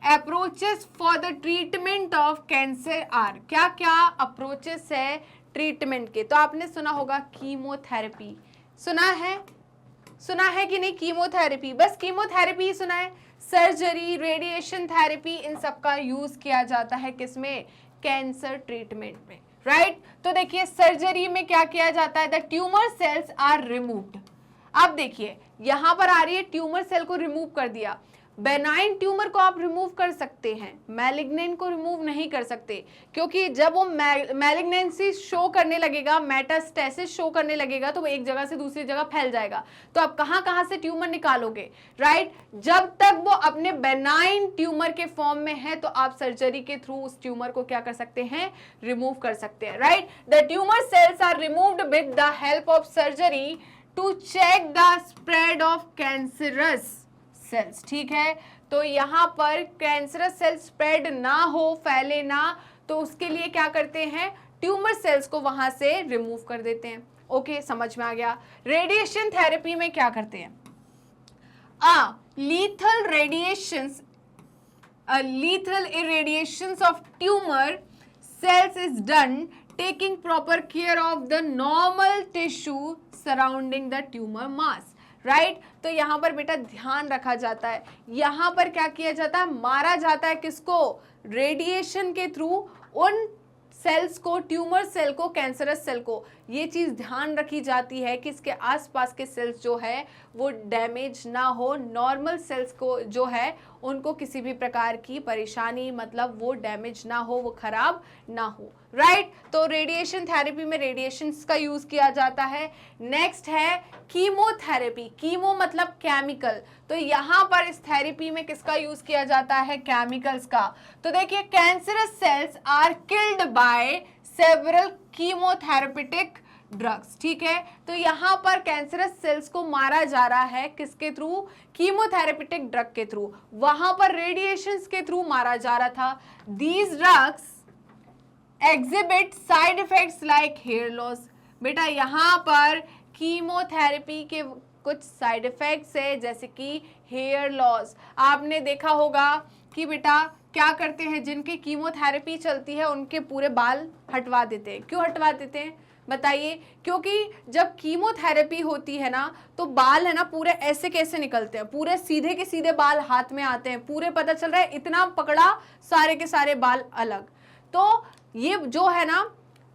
approaches for the treatment of cancer are, क्या क्या अप्रोचेस है ट्रीटमेंट के। तो आपने सुना होगा कीमोथेरेपी, सुना है कि नहीं, कीमोथेरेपी, बस कीमोथेरेपी ही सुना है। सर्जरी, रेडिएशन थेरेपी, इन सब का यूज किया जाता है किसमें, कैंसर ट्रीटमेंट में, राइट। तो देखिए सर्जरी में क्या किया जाता है, the tumour cells are removed. अब देखिए यहां पर आ रही है, ट्यूमर सेल को रिमूव कर दिया। बेनाइन ट्यूमर को आप रिमूव कर सकते हैं, मैलिग्नेंट को रिमूव नहीं कर सकते, क्योंकि जब वो मैलिग्नेंसी शो करने लगेगा, मेटास्टेसिस शो करने लगेगा, तो वो एक जगह से दूसरी जगह फैल जाएगा। तो आप कहां से ट्यूमर निकालोगे, राइट। जब तक वो अपने बेनाइन ट्यूमर के फॉर्म में है तो आप सर्जरी के थ्रू उस ट्यूमर को क्या कर सकते हैं, रिमूव कर सकते हैं, right. The tumour cells are removed with the help of surgery to check the spread of cancerous cells, ठीक है। तो यहां पर कैंसरस सेल स्प्रेड ना हो, फैले ना, तो उसके लिए क्या करते हैं, ट्यूमर सेल्स को वहां से रिमूव कर देते हैं। ओके, समझ में आ गया। रेडिएशन थेरेपी में क्या करते हैं, lethal irradiations of tumor cells is done taking proper care of the normal tissue surrounding the tumor mass, right. तो यहां पर बेटा ध्यान रखा जाता है, यहां पर क्या किया जाता है, मारा जाता है किसको, रेडिएशन के थ्रू उन सेल्स को, ट्यूमर सेल को, कैंसरस सेल को। ये चीज ध्यान रखी जाती है कि इसके आसपास के सेल्स जो है वो डैमेज ना हो, नॉर्मल सेल्स को जो है उनको किसी भी प्रकार की परेशानी, मतलब वो डैमेज ना हो, वो खराब ना हो, राइट। तो रेडिएशन थेरेपी में रेडिएशंस का यूज किया जाता है। नेक्स्ट है कीमोथेरेपी, कीमो मतलब केमिकल, तो यहां पर इस थेरेपी में किसका यूज किया जाता है, केमिकल्स का। तो देखिए cancerous cells are killed by several chemotherapeutic drugs, ठीक है। तो यहां पर कैंसरस सेल्स को मारा जा रहा है किसके थ्रू, कीमोथेरेपेटिक ड्रग के थ्रू, वहां पर रेडिएशंस के थ्रू मारा जा रहा था। These drugs exhibit side effects like hair loss. बेटा यहां पर कीमोथेरेपी के कुछ साइड इफेक्ट्स है, जैसे कि हेयर लॉस। आपने देखा होगा कि बेटा क्या करते हैं, जिनकी कीमोथेरेपी चलती है उनके पूरे बाल हटवा देते हैं। क्यों हटवा देते हैं बताइए, क्योंकि जब कीमोथेरेपी होती है ना तो बाल है ना पूरे ऐसे कैसे निकलते हैं, पूरे सीधे के सीधे बाल हाथ में आते हैं, पूरे पता चल रहा है इतना पकड़ा, सारे के सारे बाल अलग। तो ये जो है ना,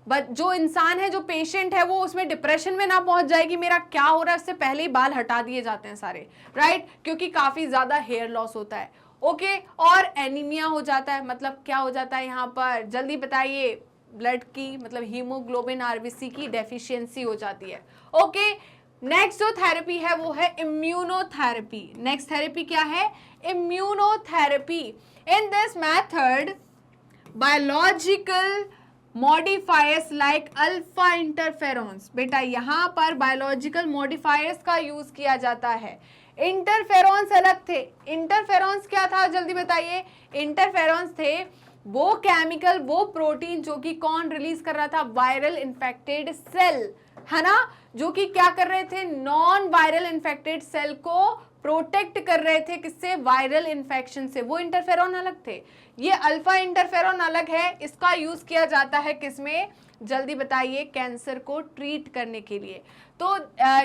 जो इंसान है, जो पेशेंट है, वो उसमें डिप्रेशन में ना पहुंच जाए कि मेरा क्या हो रहा है, उससे पहले ही बाल हटा दिए जाते हैं सारे, राइट, क्योंकि काफी ज्यादा हेयर लॉस होता है। ओके, और एनीमिया हो जाता है, मतलब क्या हो जाता है यहाँ पर, जल्दी बताइए, ब्लड की मतलब हीमोग्लोबिन आरबीसी की डेफिशिएंसी हो जाती है। ओके, नेक्स्ट जो थेरेपी है वो है इम्यूनोथेरेपी। नेक्स्ट थेरेपी क्या है, immunotherapy. In this method biological modifiers like alpha interferons, बेटा यहाँ पर बायोलॉजिकल मॉडिफायर्स का यूज किया जाता है। इंटरफेरॉन्स अलग थे, इंटरफेरॉन्स क्या था जल्दी बताइए, इंटरफेरॉन्स थे वो केमिकल, वो प्रोटीन जो कि कौन रिलीज कर रहा था, वायरल इन्फेक्टेड सेल, है ना, जो कि क्या कर रहे थे, नॉन वायरल इन्फेक्टेड सेल को प्रोटेक्ट कर रहे थे, किससे, वायरल इन्फेक्शन से। वो इंटरफेरॉन अलग थे, ये अल्फा इंटरफेरॉन अलग है। इसका यूज किया जाता है किसमें, जल्दी बताइए, कैंसर को ट्रीट करने के लिए। तो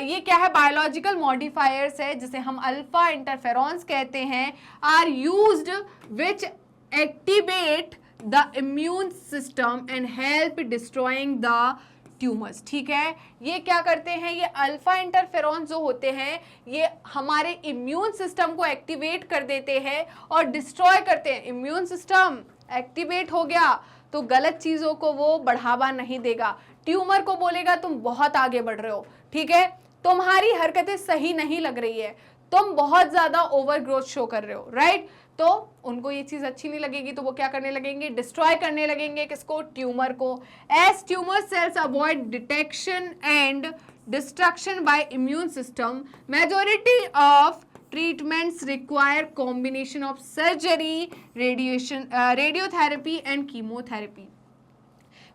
ये क्या है, बायोलॉजिकल मॉडिफायर्स है जिसे हम अल्फा इंटरफेरॉन्स कहते हैं, are used which activate the immune system and help destroying the tumours. ठीक है, ये क्या करते हैं, ये अल्फा इंटरफेरॉन जो होते हैं ये हमारे इम्यून सिस्टम को एक्टिवेट कर देते हैं और डिस्ट्रॉय करते हैं। इम्यून सिस्टम एक्टिवेट हो गया तो गलत चीजों को वो बढ़ावा नहीं देगा, ट्यूमर को बोलेगा तुम बहुत आगे बढ़ रहे हो, ठीक है, तुम्हारी हरकतें सही नहीं लग रही है, तुम बहुत ज्यादा ओवर ग्रोथ शो कर रहे हो, राइट। तो उनको ये चीज अच्छी नहीं लगेगी तो वो क्या करने लगेंगे, डिस्ट्रॉय करने लगेंगे किसको, ट्यूमर को। As tumour cells avoid detection and destruction by immune system, majority of treatments require combination of surgery, radiation, radiotherapy and chemotherapy।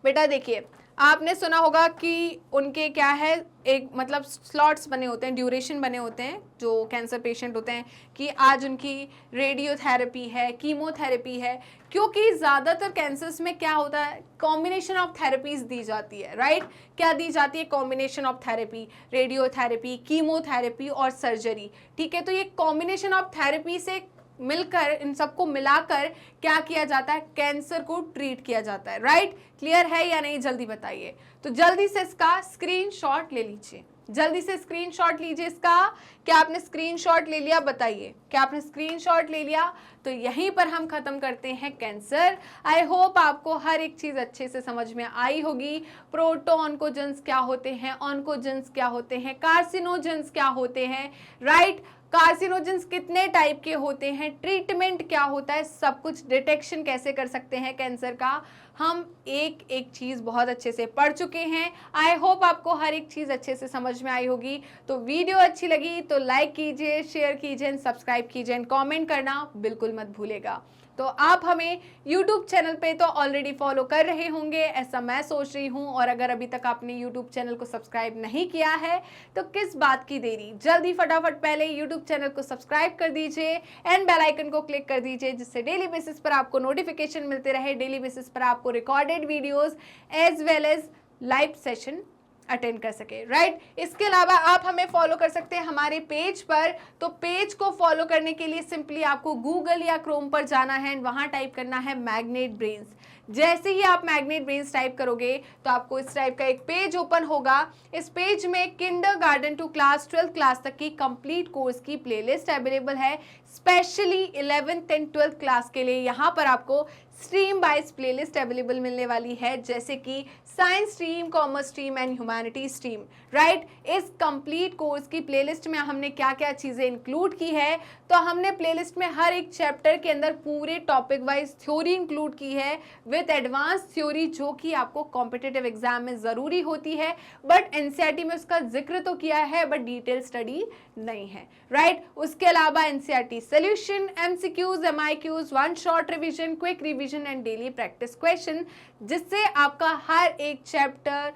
बेटा देखिए, आपने सुना होगा कि उनके क्या है, एक मतलब स्लॉट्स बने होते हैं, ड्यूरेशन बने होते हैं जो कैंसर पेशेंट होते हैं कि आज उनकी रेडियोथेरेपी है, कीमोथेरेपी है, क्योंकि ज़्यादातर कैंसर्स में क्या होता है, कॉम्बिनेशन ऑफ थेरेपीज दी जाती है, राइट। क्या दी जाती है, combination of therapy, radiotherapy, chemotherapy और सर्जरी, ठीक है। तो ये कॉम्बिनेशन ऑफ थेरेपी से मिलकर, इन सबको मिलाकर क्या किया जाता है, कैंसर को ट्रीट किया जाता है, राइट। क्लियर है या नहीं, जल्दी बताइए। तो जल्दी से इसका स्क्रीनशॉट ले लीजिए, जल्दी से स्क्रीनशॉट लीजिए इसका। क्या आपने स्क्रीनशॉट ले लिया, बताइए, क्या आपने स्क्रीनशॉट ले लिया। तो यहीं पर हम खत्म करते हैं कैंसर। आई होप आपको हर एक चीज अच्छे से समझ में आई होगी। प्रोटोऑन्कोजेंस क्या होते हैं, ऑन्कोजेंस क्या होते हैं, कार्सिनोजेंस क्या होते हैं, राइट। कार्सिनोजेंस कितने टाइप के होते हैं, ट्रीटमेंट क्या होता है, सब कुछ, डिटेक्शन कैसे कर सकते हैं कैंसर का, हम एक एक चीज़ बहुत अच्छे से पढ़ चुके हैं। आई होप आपको हर एक चीज़ अच्छे से समझ में आई होगी। तो वीडियो अच्छी लगी तो लाइक कीजिए, शेयर कीजिए, सब्सक्राइब कीजिए, कमेंट करना बिल्कुल मत भूलेगा। तो आप हमें YouTube चैनल पे तो ऑलरेडी फॉलो कर रहे होंगे, ऐसा मैं सोच रही हूँ, और अगर अभी तक आपने YouTube चैनल को सब्सक्राइब नहीं किया है तो किस बात की देरी, जल्दी फटाफट पहले YouTube चैनल को सब्सक्राइब कर दीजिए एंड बेल आइकन को क्लिक कर दीजिए, जिससे डेली बेसिस पर आपको नोटिफिकेशन मिलते रहे, डेली बेसिस पर आपको recorded videos as well as live session attend कर सके, राइट। इसके अलावा आप हमें फॉलो कर सकते हैं हमारे पेज पर। तो पेज को फॉलो करने के लिए सिंपली आपको गूगल या क्रोम पर जाना है एंड वहां टाइप करना है मैग्नेट ब्रेन्स। जैसे ही आप मैग्नेट ब्रेन्स टाइप करोगे तो आपको इस टाइप का एक पेज ओपन होगा। इस पेज में kindergarten to class 12th class तक की कंप्लीट कोर्स की प्लेलिस्ट अवेलेबल है, specially 11th and 12th class के लिए। यहाँ पर आपको स्ट्रीम वाइज प्लेलिस्ट अवेलेबल मिलने वाली है, जैसे कि science stream, commerce stream and humanity stream, right. इस कंप्लीट कोर्स की प्लेलिस्ट में हमने क्या क्या चीज़ें इंक्लूड की है, तो हमने प्लेलिस्ट में हर एक चैप्टर के अंदर पूरे टॉपिक वाइज थ्योरी इंक्लूड की है विद एडवांस थ्योरी, जो कि आपको कॉम्पिटिटिव एग्जाम में ज़रूरी होती है, बट एनसीईआरटी में उसका जिक्र तो किया है बट डिटेल स्टडी नहीं है, राइट। उसके अलावा NCERT solution, MCQs, MIQs, one shot revision, quick revision and daily practice question, जिससे आपका हर एक चैप्टर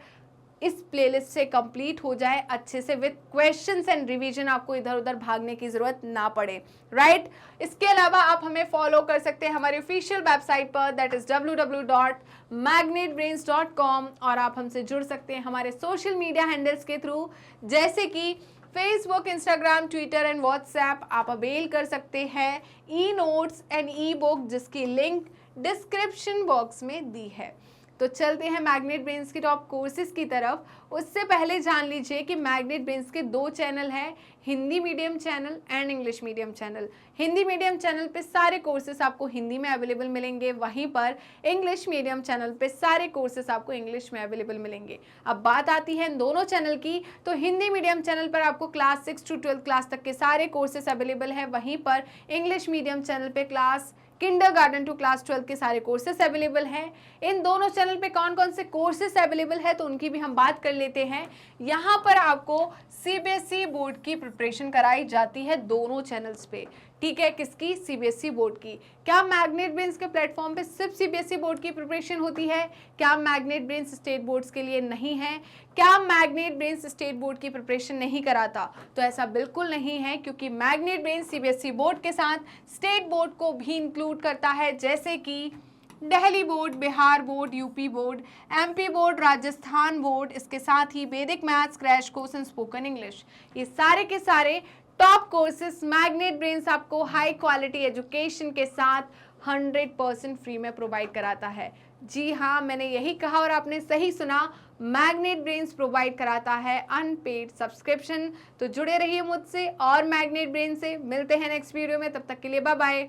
इस प्लेलिस्ट से कंप्लीट हो जाए अच्छे से विद क्वेश्चंस एंड रिवीजन, आपको इधर उधर भागने की जरूरत ना पड़े, राइट। इसके अलावा आप हमें फॉलो कर सकते हैं हमारे ऑफिशियल वेबसाइट पर, दैट इज www.magnetbrains.com, और आप हमसे जुड़ सकते हैं हमारे सोशल मीडिया हैंडल्स के थ्रू, जैसे कि Facebook, Instagram, Twitter and WhatsApp. आप अवेल कर सकते हैं e notes and E book, जिसकी लिंक डिस्क्रिप्शन बॉक्स में दी है। तो चलते हैं मैग्नेट ब्रेन्स के टॉप कोर्सेज की तरफ। उससे पहले जान लीजिए कि मैग्नेट ब्रेन्स के 2 चैनल हैं, Hindi medium channel and English medium channel. Hindi medium channel पे सारे कोर्सेज आपको हिंदी में अवेलेबल मिलेंगे, वहीं पर इंग्लिश मीडियम चैनल पे सारे कोर्सेज आपको इंग्लिश में अवेलेबल मिलेंगे। अब बात आती है इन दोनों चैनल की, तो हिंदी मीडियम चैनल पर आपको क्लास 6 to 12th क्लास तक के सारे कोर्सेज अवेलेबल है, वहीं पर इंग्लिश मीडियम चैनल पे क्लास किंडरगार्टन टू क्लास 12 के सारे कोर्सेस अवेलेबल हैं। इन दोनों चैनल पे कौन कौन से कोर्सेस अवेलेबल है तो उनकी भी हम बात कर लेते हैं। यहाँ पर आपको सीबीएसई बोर्ड की प्रिपरेशन कराई जाती है दोनों चैनल्स पे, ठीक है। किसकी? सीबीएसई बोर्ड की। क्या मैग्नेट ब्रेन्स के प्लेटफॉर्म पे सिर्फ सीबीएसई बोर्ड की प्रिपरेशन होती है? क्या मैग्नेट ब्रेन्स स्टेट बोर्ड्स के लिए नहीं है? क्या मैग्नेट ब्रेन्स स्टेट बोर्ड की प्रिपरेशन नहीं कराता? तो ऐसा बिल्कुल नहीं है, क्योंकि मैग्नेट ब्रेन्स सीबीएसई बोर्ड के साथ स्टेट बोर्ड को भी इंक्लूड करता है, जैसे कि Delhi board, Bihar board, UP board, MP board, Rajasthan board, इसके साथ ही वैदिक maths, crash course and spoken English. ये सारे के सारे टॉप कोर्सेज मैग्नेट ब्रेन्स आपको हाई क्वालिटी एजुकेशन के साथ 100% फ्री में प्रोवाइड कराता है। जी हाँ, मैंने यही कहा और आपने सही सुना। मैग्नेट ब्रेन्स प्रोवाइड कराता है अनपेड सब्सक्रिप्शन। तो जुड़े रहिए मुझसे और मैग्नेट ब्रेन से। मिलते हैं नेक्स्ट वीडियो में, तब तक के लिए बाय बाय।